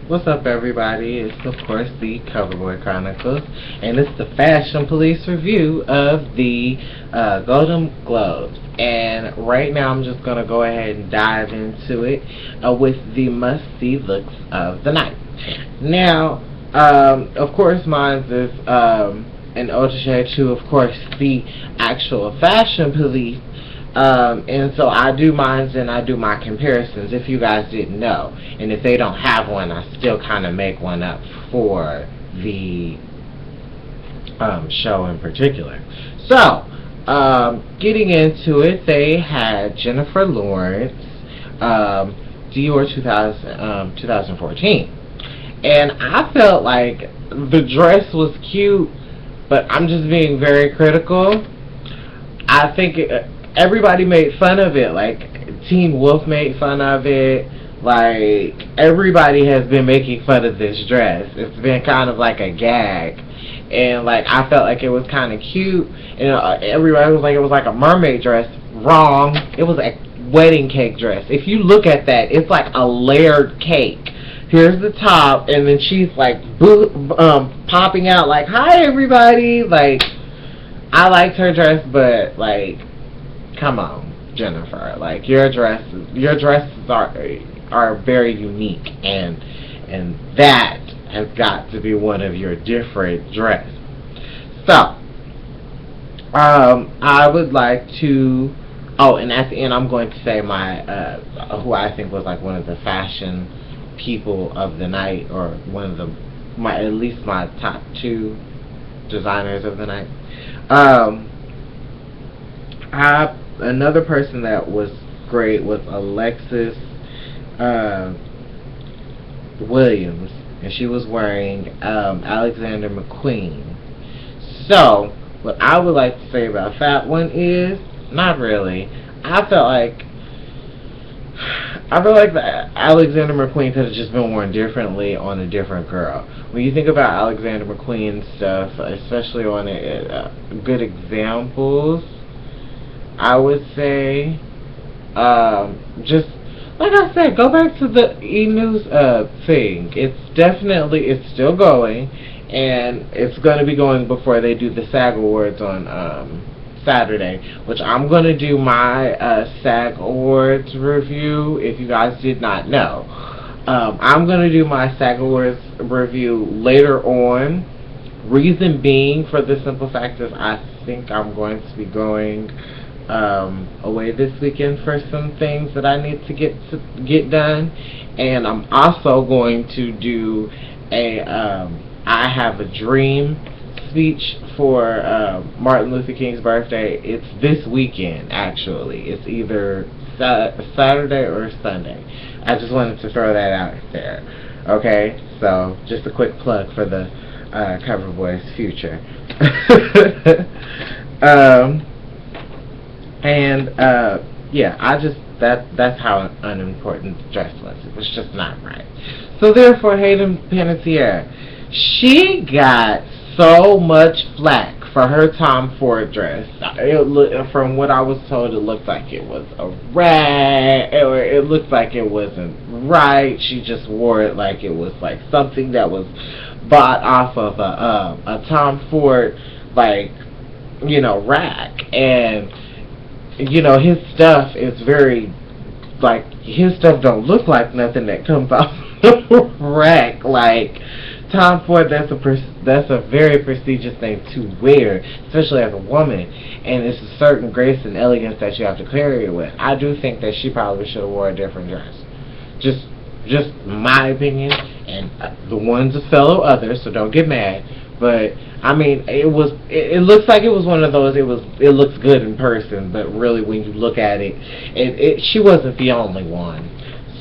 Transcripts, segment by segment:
What's up, everybody? It's, of course, the CoverBoi Chronicles, and it's the Fashion Police review of the Golden Globes. And right now, I'm just going to go ahead and dive into it with the must-see looks of the night. Now, of course, mine is an ode to, of course, the actual Fashion Police. And so I do mines and I do my comparisons, if you guys didn't know. And if they don't have one, I still kind of make one up for the show in particular. So, getting into it, they had Jennifer Lawrence, Dior 2014. And I felt like the dress was cute, but I'm just being very critical. I think everybody made fun of it. Like, Teen Wolf made fun of it. Like, everybody has been making fun of this dress. It's been kind of like a gag. And, like, I felt like it was kind of cute. And everybody was like, it was like a mermaid dress. Wrong. It was a wedding cake dress. If you look at that, it's like a layered cake. Here's the top, and then she's, like, popping out like, hi, everybody. Like, I liked her dress, but, like, come on, Jennifer. Like, your dresses are very unique, and that has got to be one of your different dresses. So, I would like to. Oh, and at the end, I'm going to say my who I think was like one of the fashion people of the night, or one of at least my top 2 designers of the night. Another person that was great was Alexis Williams, and she was wearing Alexander McQueen. So, what I would like to say about that one is, not really. I feel like the Alexander McQueen could have just been worn differently on a different girl. When you think about Alexander McQueen stuff, especially on good examples, I would say, just like I said, go back to the E-News thing. It's still going, and it's going to be going before they do the SAG Awards on Saturday, which I'm going to do my SAG Awards review, if you guys did not know. I'm going to do my SAG Awards review later on. Reason being, for the simple fact is I think I'm going to be going away this weekend for some things that I need to get done, and I'm also going to do a I Have a Dream speech for Martin Luther King's birthday. It's this weekend, actually. It's either Saturday or Sunday. I just wanted to throw that out there. Okay, so just a quick plug for the CoverBoi's future. Yeah, that's how unimportant the dress was. It was just not right. So therefore, Hayden Panettiere, she got so much flack for her Tom Ford dress. From what I was told, it looked like it was a rag, or it looked like it wasn't right. She just wore it like it was like something that was bought off of a Tom Ford, like, rack. And his stuff is very, like, his stuff don't look like nothing that comes off the rack. Like, Tom Ford, that's a very prestigious thing to wear, especially as a woman, and it's a certain grace and elegance that you have to carry it with. I do think that she probably should have wore a different dress. Just my opinion, and the ones of fellow others, so don't get mad. But I mean, it looks like it was one of those. It looks good in person, but really when you look at it, she wasn't the only one.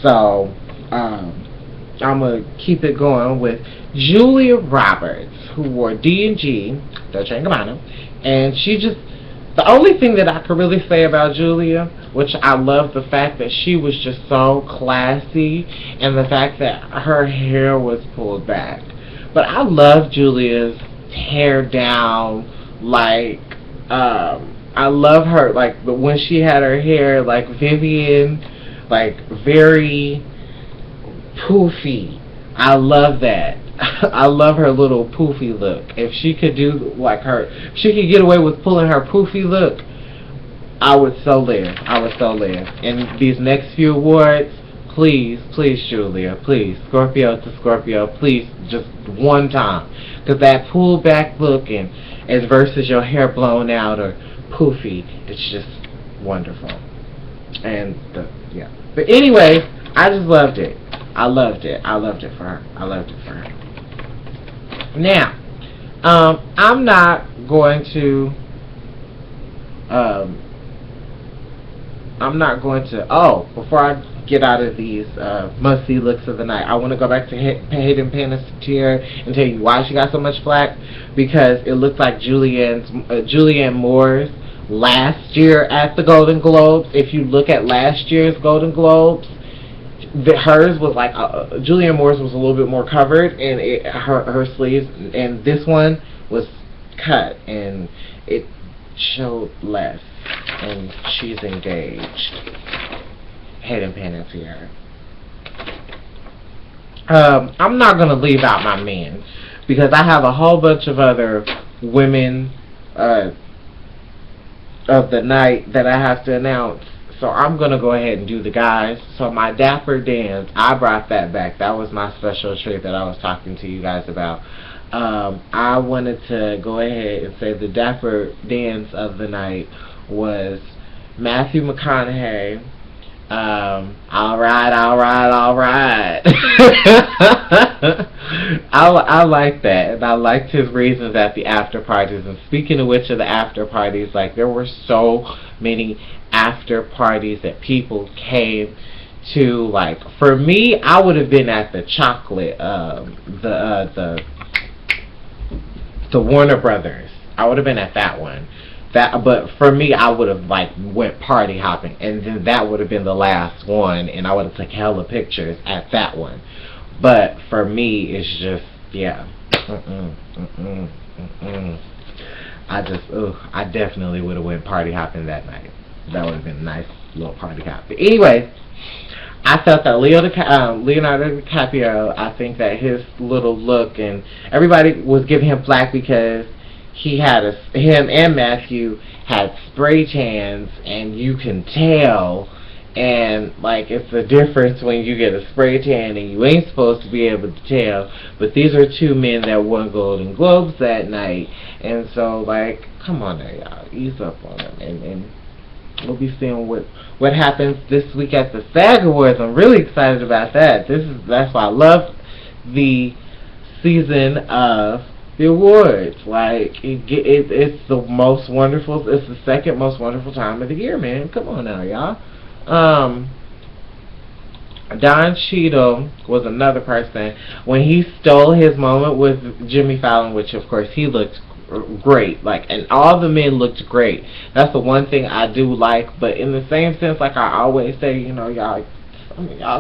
So I'm gonna keep it going with Julia Roberts, who wore D&G, Dolce & Gabbana, and the only thing that I could really say about Julia, which I love the fact that she was just so classy, and the fact that her hair was pulled back. But I love Julia's hair down, like, I love her, like, when she had her hair like Vivian, like, very poofy, I love that. I love her little poofy look. If she could do like her, if she could get away with pulling her poofy look, I would so live. I would so live. And these next few awards, please, please, Julia, please, Scorpio to Scorpio, please, just one time. Because that pulled back look and as versus your hair blown out or poofy, it's just wonderful. And yeah. But anyway, I just loved it. I loved it. I loved it for her. I loved it for her. Now, I'm not going to. Before I get out of these must-see looks of the night, I want to go back to Hayden Panettiere and tell you why she got so much flack. Because it looked like Julianne Moore's last year at the Golden Globes. If you look at last year's Golden Globes, hers was like Julianne Moore's was a little bit more covered, and her sleeves, and this one was cut and it showed less. And she's engaged. Hayden Panettiere. I'm not gonna leave out my men because I have a whole bunch of other women of the night that I have to announce. So I'm going to go ahead and do the guys. So my Dapper Dans, I brought that back. That was my special treat that I was talking to you guys about. I wanted to go ahead and say the Dapper Dans of the night was Matthew McConaughey. Alright. I like that, and I liked his reasons at the after parties. And speaking of which, of the after parties, like there were so many after parties that people came to. Like for me, I would have been at the chocolate, the Warner Brothers. I would have been at that one. But for me, I would have like went party hopping, and then that would have been the last one, and I would have took hella pictures at that one. But for me, it's just I definitely would have went party hopping that night. That would have been a nice little party hop. But anyway, I felt that Leonardo DiCaprio, I think that his little look, and everybody was giving him flack because him and Matthew had spray tans, and you can tell, and like it's the difference when you get a spray tan and you ain't supposed to be able to tell. But these are two men that won Golden Globes that night, and so like, come on there, y'all, ease up on them, and we'll be seeing what happens this week at the SAG Awards. I'm really excited about that. That's why I love the season of the awards. Like it's the most wonderful. It's the second most wonderful time of the year, man. Come on now, y'all. Don Cheadle was another person when he stole his moment with Jimmy Fallon, which of course he looked great, like, and all the men looked great. That's the one thing I do like. But in the same sense, like I always say, you know, y'all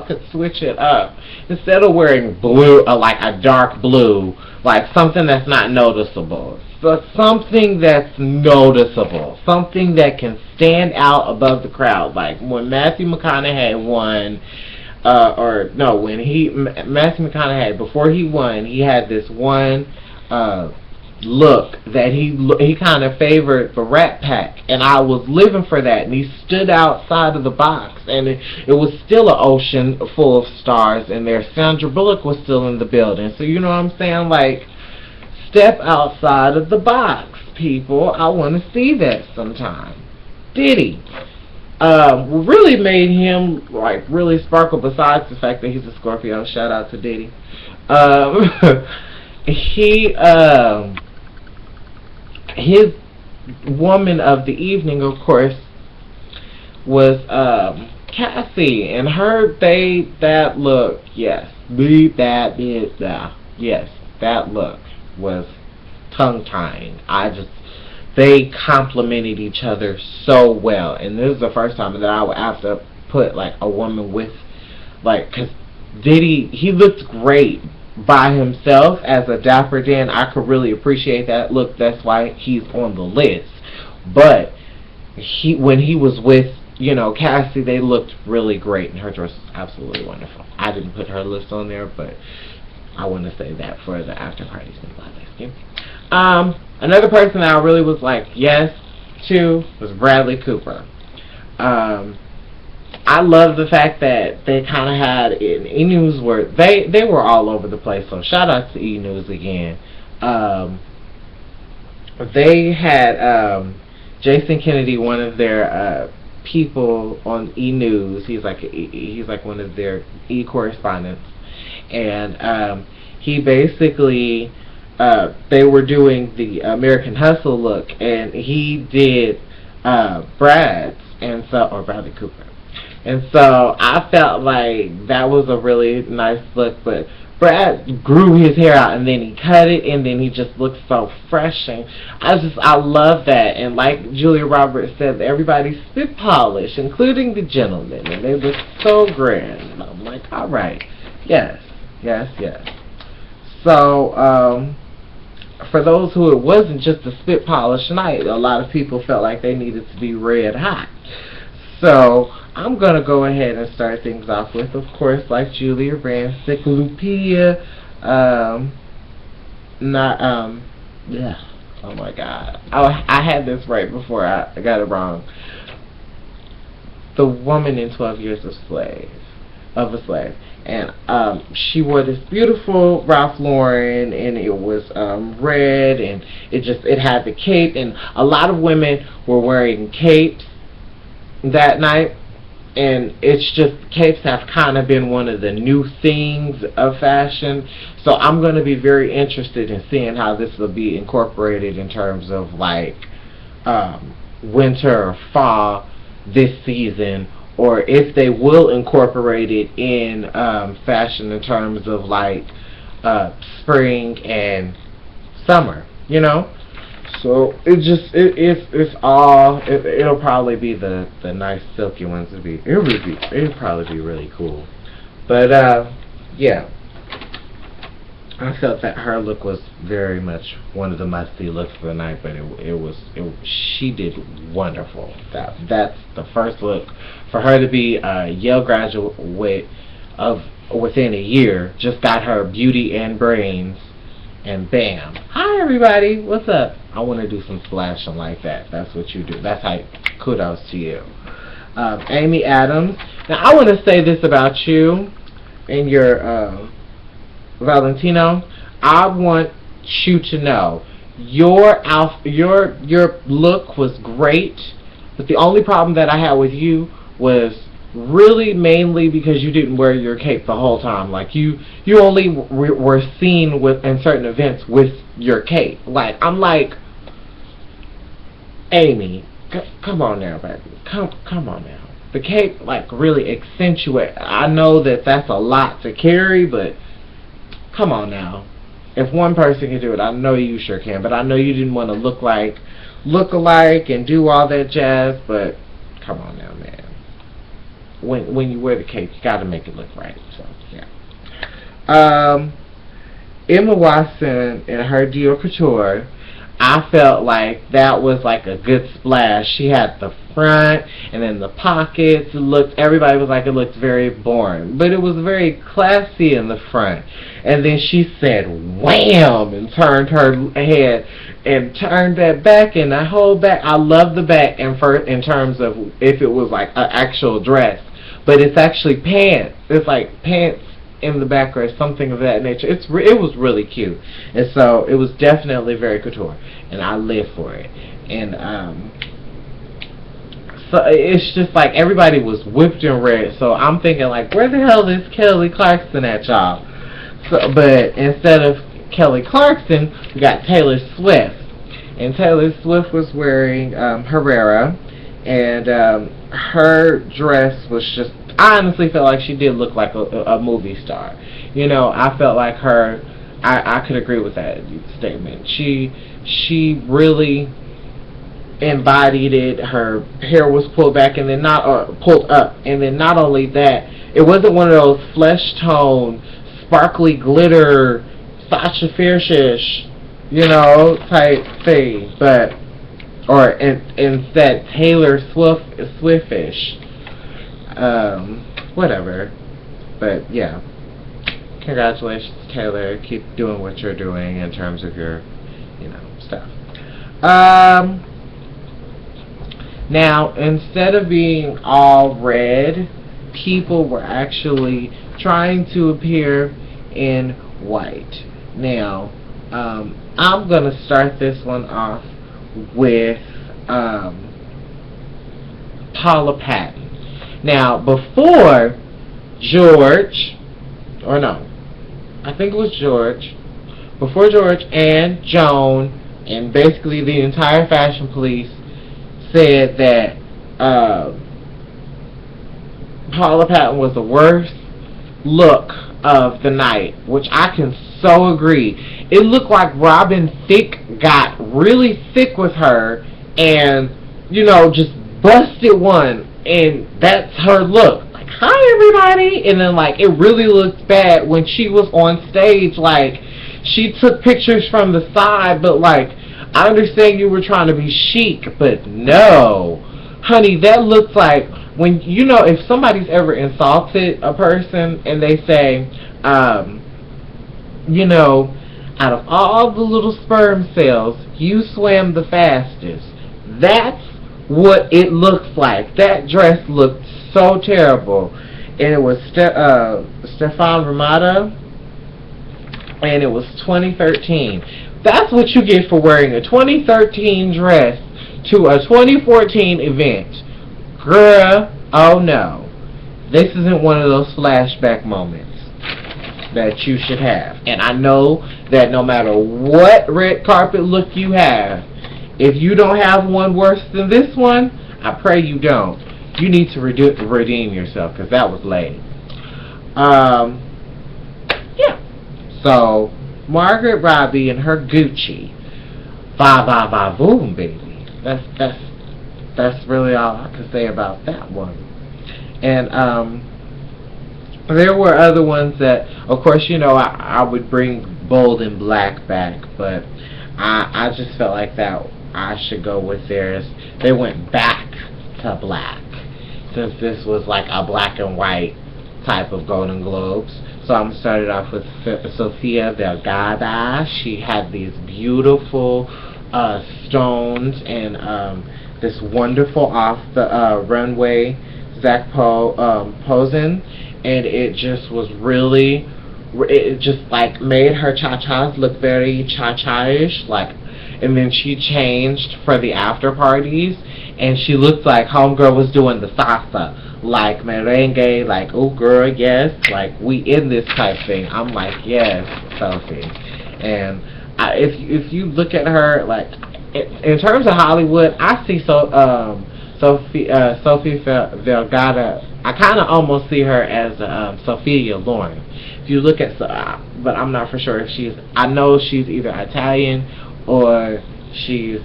could switch it up instead of wearing blue, like a dark blue, like something that's not noticeable. So something that's noticeable, something that can stand out above the crowd. Like when Matthew McConaughey won, Matthew McConaughey, before he won, he had this one look that he kind of favored the Rat Pack, and I was living for that. And he stood outside of the box, and it was still an ocean full of stars in there. Sandra Bullock was still in the building, so you know what I'm saying? Like, step outside of the box, people. I want to see that sometime. Diddy really made him like really sparkle. Besides the fact that he's a Scorpio, shout out to Diddy. His woman of the evening, of course, was Cassie, and that look, yes, that look was tongue-tying. They complemented each other so well, and this is the first time that I would have to put like a woman with, like, because Diddy, he looked great by himself as a Dapper Dan. I could really appreciate that look. That's why he's on the list. But when he was with, you know, Cassie, they looked really great, and her dress was absolutely wonderful. I didn't put her list on there, but I want to say that for the after party symbolism. Another person I really was like yes to was Bradley Cooper. I love the fact that they kind of had E-News were they were all over the place. So shout out to E-News again. They had Jason Kennedy, one of their people on E-News. He's like one of their e-correspondents, and he basically they were doing the American Hustle look, and he did Brad's, and so or Bradley Cooper. And so I felt like that was a really nice look, but Brad grew his hair out and then he cut it and then he just looked so fresh, and I love that. And like Julia Roberts said, everybody spit polished, including the gentlemen, and they look so grand. And I'm like, all right, yes. So for those who it wasn't just a spit polish night, a lot of people felt like they needed to be red hot. So I'm going to go ahead and start things off with, of course, like Julia Rancic, Lupia, yeah, oh my God. I had this right before I got it wrong. The woman in 12 Years a Slave. And she wore this beautiful Ralph Lauren, and it was red, and it had the cape, and a lot of women were wearing capes that night, and it's just capes have kind of been one of the new things of fashion. So I'm going to be very interested in seeing how this will be incorporated in terms of like winter or fall this season, or if they will incorporate it in fashion in terms of like spring and summer, you know. So it'll probably be the nice silky ones. It'll probably be really cool. But yeah, I felt that her look was very much one of the must-see looks for the night. But she did wonderful. That's the first look for her to be a Yale graduate of within a year. Just got her beauty and brains. And bam. Hi everybody, what's up? I want to do some splashing like that. That's what you do. That's how, kudos to you. Amy Adams. Now I want to say this about you and your Valentino. I want you to know your look was great, but the only problem that I had with you was really mainly because you didn't wear your cape the whole time. Like you only were seen with in certain events with your cape. Like I'm like, Amy, come on now, baby, come on now. The cape like really accentuate. I know that that's a lot to carry, but come on now. If one person can do it, I know you sure can. But I know you didn't want to look alike and do all that jazz. But come on now, man. When you wear the cape, you got to make it look right. So yeah. Emma Watson in her Dior Couture, I felt like that was like a good splash. She had the front and then the pockets. Everybody was like, it looked very boring, but it was very classy in the front. And then she said wham and turned her head and turned that back, and the whole back. I love the back in terms of if it was like an actual dress, but it's actually pants. It's like pants in the back or something of that nature. It was really cute, and so it was definitely very couture, and I live for it. And so it's just like everybody was whipped in red. So I'm thinking like, where the hell is Kelly Clarkson at, y'all? So, but instead of Kelly Clarkson, we got Taylor Swift, and Taylor Swift was wearing Herrera, and her dress was just, I honestly felt like she did look like a movie star. You know, I felt like her, I could agree with that statement. She really embodied it. Her hair was pulled back and then pulled up, and then not only that, it wasn't one of those flesh tone, sparkly glitter, Sasha Fierce-ish, you know, type thing, but or instead Taylor Swiftish, whatever. But yeah, congratulations, Taylor. Keep doing what you're doing in terms of your, stuff. Now, instead of being all red, people were actually trying to appear in white. Now, I'm going to start this one off with Paula Patton. Now, before George, or no, I think it was George, before George and Joan and basically the entire fashion police said that Paula Patton was the worst look of the night, which I can so agree. It looked like Robin Thicke got really thick with her and, just busted one, and that's her look. Like, hi everybody, and then like it really looked bad when she was on stage. Like, she took pictures from the side, but like, I understand you were trying to be chic, but no, honey, that looks like when, if somebody's ever insulted a person and they say, out of all the little sperm cells, you swam the fastest. That's what it looks like. That dress looked so terrible. And it was Stefan Ramada, and it was 2013. That's what you get for wearing a 2013 dress to a 2014 event. Girl, oh no. This isn't one of those flashback moments that you should have. And I know that no matter what red carpet look you have, if you don't have one worse than this one, I pray you don't. You need to redeem yourself, because that was lame. Yeah. So, Margaret Robbie and her Gucci. Va va va boom, baby. That's really all I can say about that one. And there were other ones that, of course, I would bring Bold and Black back, but I just felt like that I should go with theirs. They went back to black, since this was like a black and white type of Golden Globes. So I'm started off with Sofia Vergara. She had these beautiful stones and this wonderful off the runway Zach posing, and it just was really, it just like made her cha-chas look very cha-cha-ish, like. And then she changed for the after parties, and she looked like homegirl was doing the salsa, like merengue, like, oh girl, yes, like we in this type thing. I'm like, yes, Sophie. And if you look at her, like in terms of Hollywood, I see Sophie Vergara. I kind of almost see her as Sophia Loren. If you look at, but I'm not for sure if she's. I know she's either Italian or she's,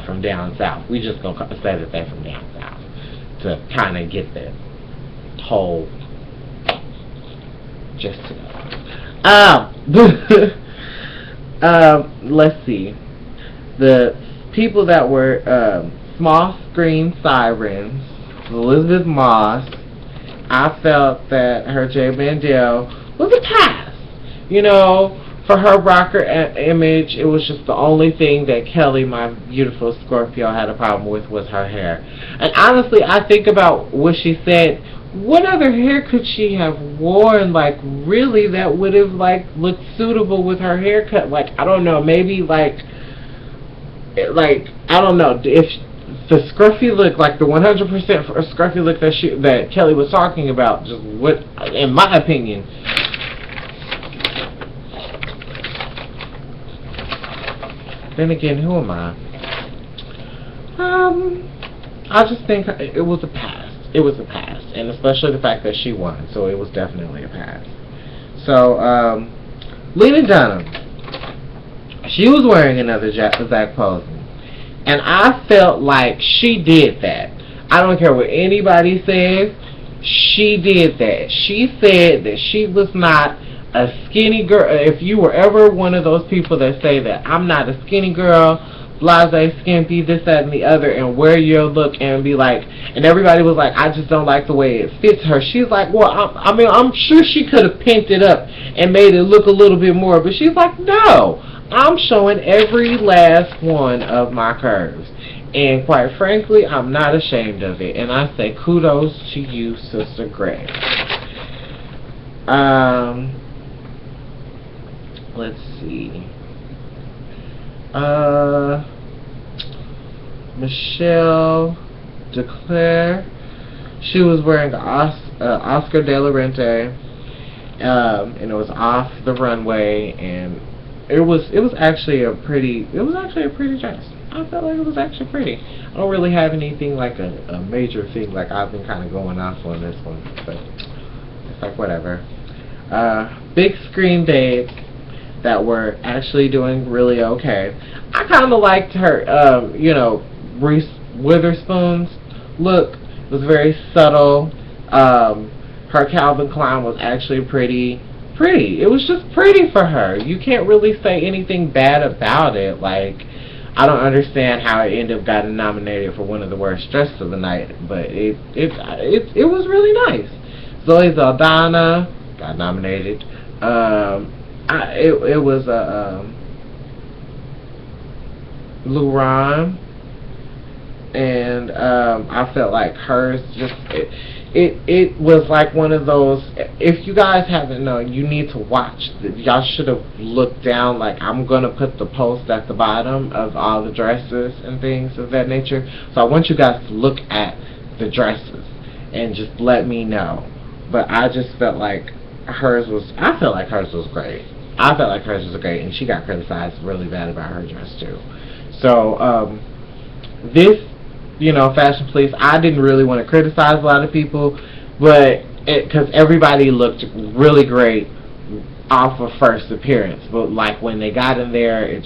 from down south. We just gonna say that they're from down south to kind of get the whole gist of it. Let's see. The people that were small screen sirens, Elizabeth Moss. I felt that her J. Mandel was a pass. For her rocker image, it was just the only thing that Kelly, my beautiful Scorpio, had a problem with was her hair. And honestly, I think about what she said. What other hair could she have worn, like, really, that would have, like, looked suitable with her haircut? Like, I don't know, maybe, like, I don't know, if the scruffy look, like the 100% scruffy look that Kelly was talking about, just what, in my opinion, then again, who am I? I just think it was a pass. It was a pass, and especially the fact that she won, so it was definitely a pass. So, Lena Dunham, she was wearing another Zach Posen, and I felt like she did that. I don't care what anybody says, she did that. She said that she was not a skinny girl. If you were ever one of those people that say that I'm not a skinny girl, blase, skimpy, this, that, and the other, and wear your look and be like, and everybody was like, I just don't like the way it fits her. She's like, well, I mean, I'm sure she could have pinked it up and made it look a little bit more, but she's like, no, I'm showing every last one of my curves. And quite frankly, I'm not ashamed of it. And I say kudos to you, Sister Gray. Let's see. Michelle Declare. She was wearing Oscar de la Renta, and it was off the runway, and it was actually a pretty dress. I felt like it was actually pretty. I don't really have anything like a major thing, like I've been kind of going off on this one, but it's like whatever. Big screen babes that were actually doing really okay. I kind of liked her, you know, Reese Witherspoon's look. It was very subtle. Her Calvin Klein was actually pretty. It was just pretty for her. You can't really say anything bad about it. Like, I don't understand how it ended up getting nominated for one of the worst dresses of the night, but it was really nice. Zoe Saldana got nominated. It was Luron, and I felt like hers just it was like one of those. If you guys haven't known, you need to watch. Y'all should have looked down. Like, I'm gonna put the post at the bottom of all the dresses and things of that nature. So I want you guys to look at the dresses and just let me know. But I just felt like hers was. I felt like hers was great. I felt like hers was great, and she got criticized really bad about her dress too. So this, you know, Fashion Police, I didn't really want to criticize a lot of people, but because everybody looked really great off of first appearance, but like when they got in there, it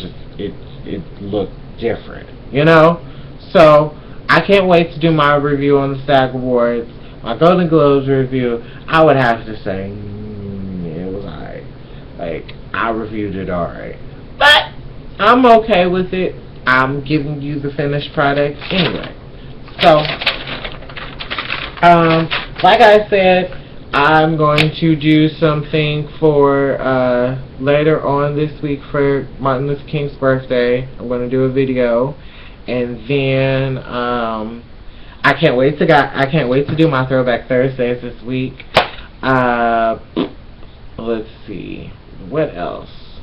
looked different, you know. So I can't wait to do my review on the SAG Awards, my Golden Globes review. I would have to say it was alright. Like, I reviewed it alright, but I'm okay with it. I'm giving you the finished product anyway. So, like I said, I'm going to do something for later on this week for Martin Luther King's birthday. I'm going to do a video, and then I can't wait to do my Throwback Thursdays this week. Let's see, what else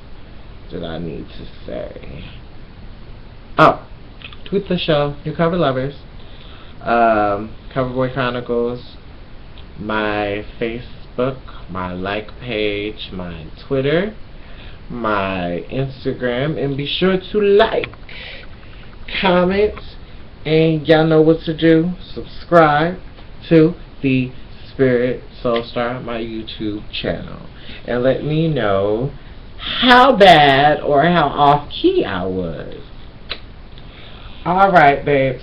did I need to say? Oh, tweet the show, New Cover Lovers. CoverBoi Chronicles, my Facebook, my like page, my Twitter, my Instagram, and be sure to like, comment, and y'all know what to do. Subscribe to the Spirit Soulstar, my YouTube channel, and let me know how bad or how off key I was. Alright, babes.